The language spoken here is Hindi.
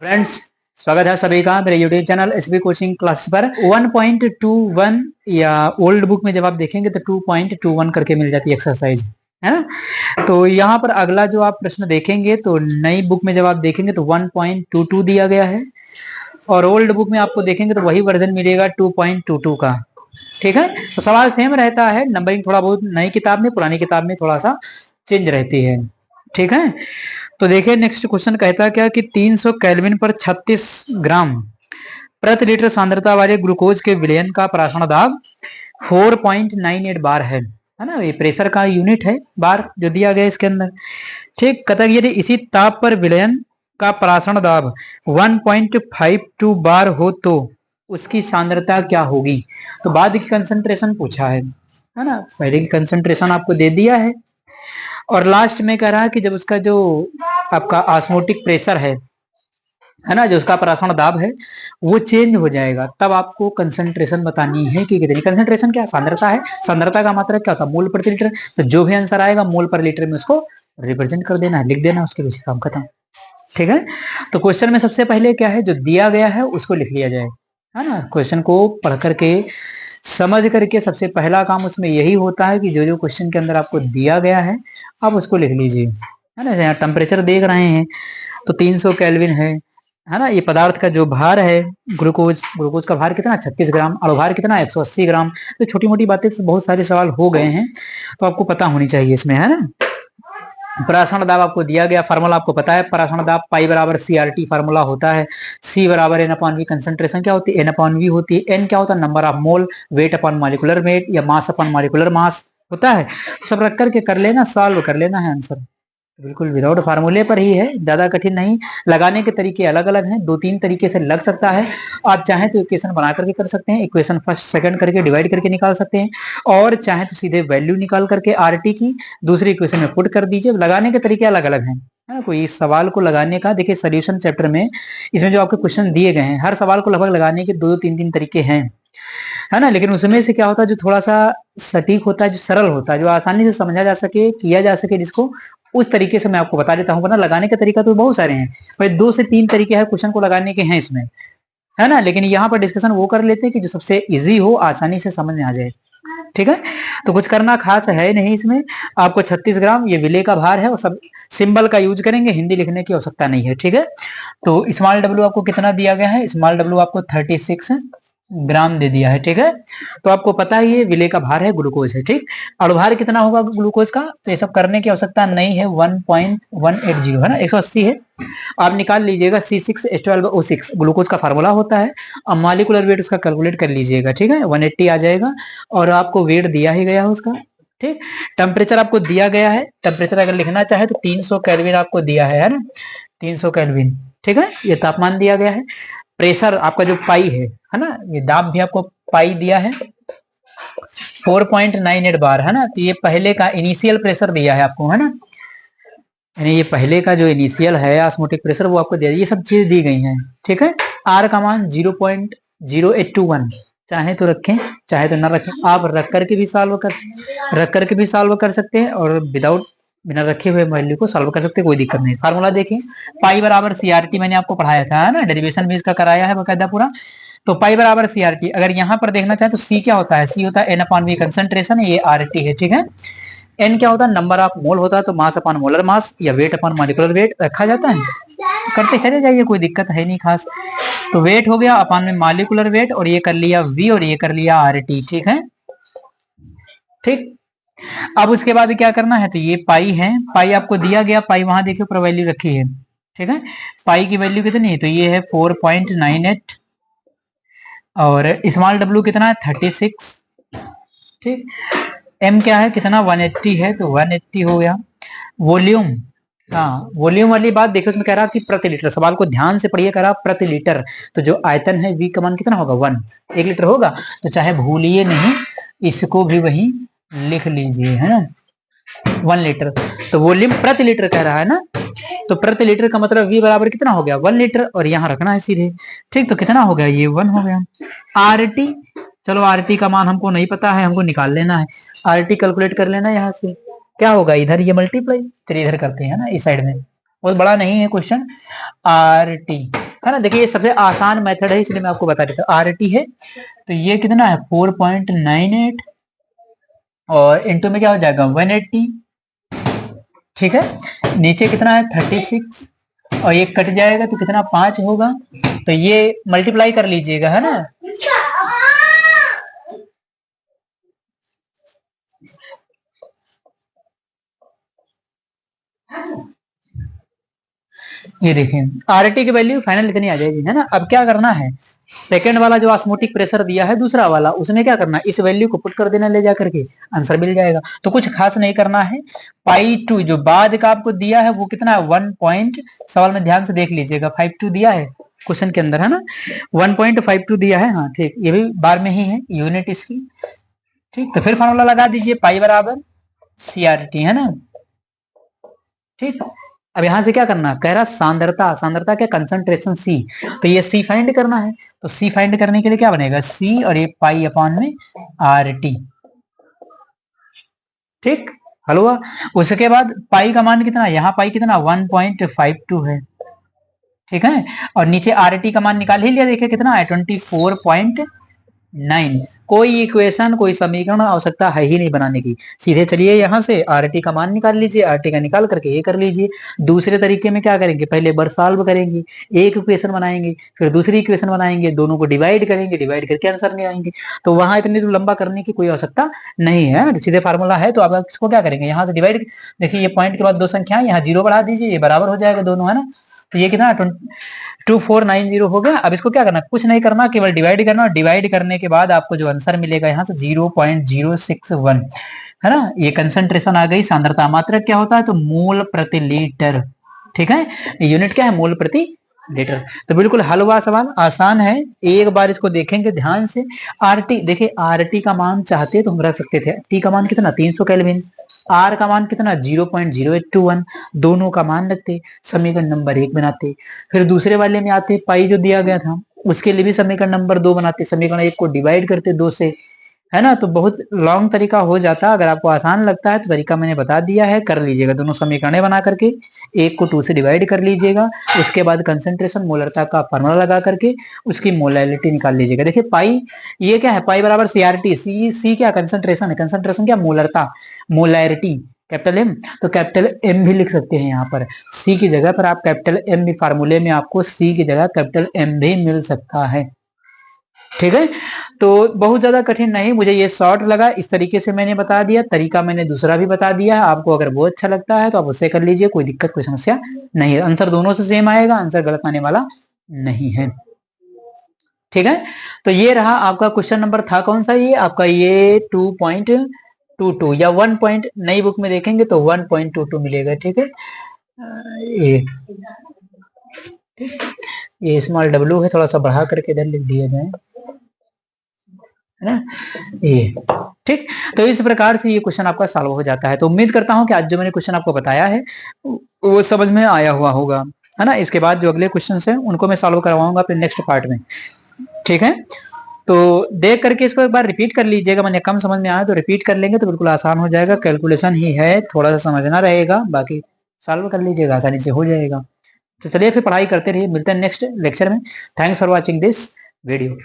फ्रेंड्स, स्वागत है सभी का मेरे YouTube channel SB coaching class पर। 1.21 या ओल्ड बुक में जब आप देखेंगे तो 2.21 करके मिल जाती है एक्सरसाइज, है ना। तो यहाँ पर अगला जो आप प्रश्न देखेंगे तो नई बुक में जब आप देखेंगे तो 1.22 दिया गया है और ओल्ड बुक में आपको देखेंगे तो वही वर्जन मिलेगा 2.22 का। ठीक है, तो सवाल सेम रहता है, नंबरिंग थोड़ा बहुत नई किताब में, पुरानी किताब में थोड़ा सा चेंज रहती है। ठीक है, तो देखिए नेक्स्ट क्वेश्चन कहता क्या कि 300 केल्विन पर 36 ग्राम प्रति लीटर सांद्रता वाले ग्लूकोज के विलयन का प्राशण दाब 4.98 बार है ना। ये प्रेशर का यूनिट है, बार जो दिया गया इसके अंदर। ठीक, कहता यदि इसी ताप पर विलयन का प्राशण दाब 1.52 बार हो तो उसकी सांद्रता क्या होगी। तो बाद की कंसंट्रेशन पूछा है ना, पहले की कंसंट्रेशन आपको दे दिया है और लास्ट में कह रहा है कि जब उसका जो आपका ऑस्मोटिक प्रेशर है ना, जो उसका प्राशण दाब है वो चेंज हो जाएगा, तब आपको कंसंट्रेशन बतानी है कि कितनी। कंसंट्रेशन क्या, सांद्रता है, सांद्रता का मात्रक क्या होता है, मोल प्रति लीटर। तो जो भी आंसर आएगा मोल पर लीटर में उसको रिप्रेजेंट कर देना है, लिख देना, उसके पीछे काम खत्म। ठीक है, तो क्वेश्चन में सबसे पहले क्या है, जो दिया गया है उसको लिख लिया जाए, है ना। क्वेश्चन को पढ़ करके समझ करके सबसे पहला काम उसमें यही होता है कि जो जो क्वेश्चन के अंदर आपको दिया गया है आप उसको लिख लीजिए, है ना। यहाँ टेम्परेचर देख रहे हैं तो 300 केल्विन है ना। ये पदार्थ का जो भार है ग्लूकोज का भार कितना 36 ग्राम, अणुभार कितना 180 ग्राम। तो छोटी मोटी बातें से बहुत सारे सवाल हो गए हैं तो आपको पता होनी चाहिए इसमें, है ना। प्राशण दाब आपको दिया गया, फार्मूला आपको पता है, प्राशण दाब पाई बराबर CRT फार्मूला होता है। C बराबर N अपॉन V, कंसंट्रेशन क्या होती है N अपॉन V होती है। N क्या होता है, number of mole, weight upon molecular weight या मास अपॉन मॉलिक्यूलर मास होता है। सब रख करके कर लेना, सॉल्व कर लेना है आंसर, बिल्कुल विदाउट फार्मूले पर ही है, ज्यादा कठिन नहीं। लगाने के तरीके अलग अलग हैं, 2-3 तरीके से लग सकता है। आप चाहें तो इक्वेशन बना करके कर सकते हैं, इक्वेशन फर्स्ट सेकंड करके डिवाइड करके निकाल सकते हैं, और चाहे तो सीधे वैल्यू निकाल करके RT की दूसरी इक्वेशन में पुट कर दीजिए। लगाने के तरीके अलग अलग हैं, है ना। कोई इस सवाल को लगाने का, देखिए सोल्यूशन चैप्टर में इसमें जो आपके क्वेश्चन दिए गए हैं, हर सवाल को लगभग लगाने के 2-3 तरीके हैं, है ना। लेकिन उसमें से क्या होता है, जो थोड़ा सा सटीक होता है, जो सरल होता है, जो आसानी से समझा जा सके, किया जा सके जिसको, उस तरीके से मैं आपको बता देता हूँ। वरना लगाने के तरीका तो बहुत सारे हैं भाई, 2 से 3 तरीके हैं क्वेश्चन को लगाने के हैं इसमें, है ना। लेकिन यहाँ पर डिस्कशन वो कर लेते हैं कि जो सबसे इजी हो, आसानी से समझ में आ जाए। ठीक है, तो कुछ करना खास है नहीं इसमें। आपको 36 ग्राम ये विलेय का भार है और सब सिंबल का यूज करेंगे, हिंदी लिखने की आवश्यकता नहीं है। ठीक है, तो स्मॉल w आपको कितना दिया गया है, स्मॉल w आपको 36 ग्राम दे दिया है। ठीक है, तो आपको पता है ये विलेय का भार है, ग्लूकोज है। ठीक, अणुभार कितना होगा ग्लूकोज का, तो ये सब करने की आवश्यकता नहीं है, 1.180 है ना, 180 है। आप निकाल लीजिएगा, C6H12O6 ग्लूकोज का फार्मूला होता है। अब मॉलिक्यूलर वेट उसका कैलकुलेट कर लीजिएगा, ठीक है, 180 आ जाएगा और आपको वेट दिया ही गया है उसका। ठीक, टेम्परेचर आपको दिया गया है, टेम्परेचर अगर लिखना चाहे तो 300 केल्विन आपको दिया है ना, 300 केल्विन। ठीक है, ये तापमान दिया गया है। प्रेशर आपका जो पाई है ना, ये दाब भी आपको पाई दिया है, 4.98 बार, है ना। तो ये पहले का इनिशियल प्रेशर दिया है आपको, है ना, यानी ये पहले का जो इनिशियल है ऑस्मोटिक प्रेशर वो आपको दिया, ये सब चीज दी गई हैं। ठीक है, R का मान 0.0821, चाहे तो रखें चाहे तो ना रखें, आप रख करके भी सॉल्व कर सकते हैं और विदाउट बिना रखे हुए वैल्यू को सॉल्व कर सकते हैं, कोई दिक्कत नहीं। फार्मूला देखें, पाई बराबर CRT मैंने आपको पढ़ाया था, है ना, डेरिवेशन भी इसका कराया है बकायदा पूरा। तो पाई बराबर CRT, अगर यहाँ पर देखना चाहे तो C क्या होता है, C होता है N अपॉन V, कंसंट्रेशन है, ये RT है। ठीक है, N क्या होता है, नंबर ऑफ मोल होता है, तो मास अपॉन मोलर मास या वेट अपॉन मॉलिक्यूलर वेट रखा जाता है, करते चले जाइए, कोई दिक्कत है नहीं खास। तो वेट हो गया अपॉन में मॉलिक्यूलर वेट, और ये कर लिया V और ये कर लिया RT। ठीक है, ठीक, अब उसके बाद क्या करना है, तो ये पाई है, पाई आपको दिया गया, पाई वहां देखिए ऊपर वैल्यू रखी है। ठीक है, पाई की वैल्यू कितनी है, तो ये है 4.98 और स्मॉल w कितना है 36। ठीक, m क्या है कितना 180 है, तो 180 हो गया। वॉल्यूम, हाँ वॉल्यूम वाली बात देखिए, उसमें कह रहा कि प्रति लीटर, सवाल को ध्यान से पढ़िए, कह रहा प्रति लीटर, तो जो आयतन है V का मान कितना होगा 1 लीटर होगा, तो चाहे भूलिए नहीं, इसको भी वही लिख लीजिए, है ना, 1 लीटर। तो वॉल्यूम प्रति लीटर कह रहा है ना, तो प्रति लीटर का मतलब V बराबर कितना हो गया 1 लीटर, और यहाँ रखना है सीधे। ठीक, तो कितना हो गया, ये 1 हो गया। RT, चलो RT का मान हमको नहीं पता है, हमको निकाल लेना है, RT कैलकुलेट कर लेना यहाँ से, क्या होगा इधर ये मल्टीप्लाई, चलिए इधर करते हैं ना, इस साइड में, बहुत बड़ा नहीं है क्वेश्चन। RT है ना। देखिए ये सबसे आसान मेथड है, इसलिए मैं आपको बता देता हूँ। RT है तो ये कितना है 4.98 और इंटू में क्या हो जाएगा 180, ठीक है। नीचे कितना है 36 और ये कट जाएगा तो कितना 5 होगा, तो ये मल्टीप्लाई कर लीजिएगा, है ना। ये देखिए RT की वैल्यू फाइनल कितनी आ जाएगी, है ना। अब क्या करना है, सेकंड वाला जो ऑस्मोटिक प्रेशर दिया है दूसरा वाला, उसमें क्या करना है, इस वैल्यू को पुट कर देना ले जा करके, आंसर मिल जाएगा। तो कुछ खास नहीं करना है। पाई 2 जो बाद का आपको दिया है वो कितना है 1 पॉइंट, सवाल में ध्यान से देख लीजिएगा 52 दिया है क्वेश्चन के अंदर, है ना। 1.52 दिया है, हाँ ठीक, ये भी बार में ही है यूनिट इसकी, ठीक। तो फिर फॉर्मूला लगा दीजिए, पाई बराबर CRT, है ना, ठीक। अब यहां से क्या करना, कह रहा सांद्रता, सांद्रता क्या कंसंट्रेशन C, तो ये C फाइंड करना है। तो C फाइंड करने के लिए क्या बनेगा C और ये पाई अपॉन में RT, ठीक, हल हुआ। उसके बाद पाई का मान कितना, यहाँ पाई कितना 1.52 है, ठीक है। और नीचे RT का मान निकाल ही लिया, देखिए कितना है 24.9। कोई इक्वेशन कोई समीकरण आवश्यकता है ही नहीं बनाने की, सीधे चलिए यहाँ से RT का मान निकाल लीजिए, RT का निकाल करके ये कर लीजिए। दूसरे तरीके में क्या करेंगे, पहले बर सॉल्व करेंगे, एक इक्वेशन बनाएंगे, फिर दूसरी इक्वेशन बनाएंगे, दोनों को डिवाइड करेंगे, डिवाइड करके आंसर नहीं आएंगे। तो वहां इतनी लंबा करने की कोई आवश्यकता नहीं है, सीधे फार्मूला है। तो आप इसको क्या करेंगे, यहाँ से डिवाइड, देखिए ये पॉइंट के बाद दो संख्या है, यहाँ 0 बढ़ा दीजिए, ये बराबर हो जाएगा दोनों, है ना। तो ये कितना 2490 हो गया। अब इसको क्या करना, कुछ नहीं करना, केवल डिवाइड करना, और डिवाइड करने के बाद आपको जो आंसर मिलेगा यहाँ से 0.061, है ना। ये कंसंट्रेशन आ गई, सांद्रता। मात्रक क्या होता है, तो मोल प्रति लीटर, ठीक है। यूनिट क्या है, मोल प्रति लीटर। तो बिल्कुल हल हुआ सवाल, आसान है, एक बार इसको देखेंगे ध्यान से। RT देखिए, RT का मान चाहते तो हम रख सकते थे, T का मान कितना 300 केल्विन, R का मान कितना 0.0821, दोनों का मान रखते, समीकरण नंबर 1 बनाते। फिर दूसरे वाले में आते, पाई जो दिया गया था उसके लिए भी समीकरण नंबर 2 बनाते, समीकरण 1 को डिवाइड करते 2 से, है ना। तो बहुत लॉन्ग तरीका हो जाता, अगर आपको आसान लगता है तो तरीका मैंने बता दिया है, कर लीजिएगा। दोनों समीकरण बना करके 1 को 2 से डिवाइड कर लीजिएगा, उसके बाद कंसंट्रेशन मोलरता का फार्मूला लगा करके उसकी मोलैलिटी निकाल लीजिएगा। देखिए पाई, ये क्या है, पाई बराबर CRT, सी क्या कंसंट्रेशन है, कंसंट्रेशन क्या मोलरता, मोलैरिटी कैपिटल M, तो कैपिटल M भी लिख सकते हैं यहाँ पर, C की जगह पर आप कैपिटल M भी, फार्मूले में आपको C की जगह कैपिटल M भी मिल सकता है, ठीक है। तो बहुत ज्यादा कठिन नहीं, मुझे ये शॉर्ट लगा, इस तरीके से मैंने बता दिया। तरीका मैंने दूसरा भी बता दिया है, आपको अगर वो अच्छा लगता है तो आप उससे कर लीजिए, कोई दिक्कत कोई समस्या नहीं है। आंसर दोनों से सेम आएगा, आंसर गलत आने वाला नहीं है, ठीक है। तो ये रहा आपका क्वेश्चन नंबर, था कौन सा, ये आपका ये 2.22 या 1 पॉइंट, नई बुक में देखेंगे तो 1.22 मिलेगा, ठीक है। ये स्मॉल W है, थोड़ा सा बढ़ा करके इधर लिख दिया जाए, है ना, ये ठीक। तो इस प्रकार से ये क्वेश्चन आपका सॉल्व हो जाता है। तो उम्मीद करता हूं कि आज जो मैंने क्वेश्चन आपको बताया है वो समझ में आया हुआ होगा, है ना। इसके बाद जो अगले क्वेश्चन है उनको मैं सॉल्व करवाऊंगा अपने नेक्स्ट पार्ट में, ठीक है। तो देख करके इसको एक बार रिपीट कर लीजिएगा, मैंने कम समझ में आया तो रिपीट कर लेंगे तो बिल्कुल आसान हो जाएगा। कैलकुलेशन ही है, थोड़ा सा समझना रहेगा, बाकी सॉल्व कर लीजिएगा, आसानी से हो जाएगा। तो चलिए फिर पढ़ाई करते रहिए, मिलते हैं नेक्स्ट लेक्चर में। Thanks for watching this video.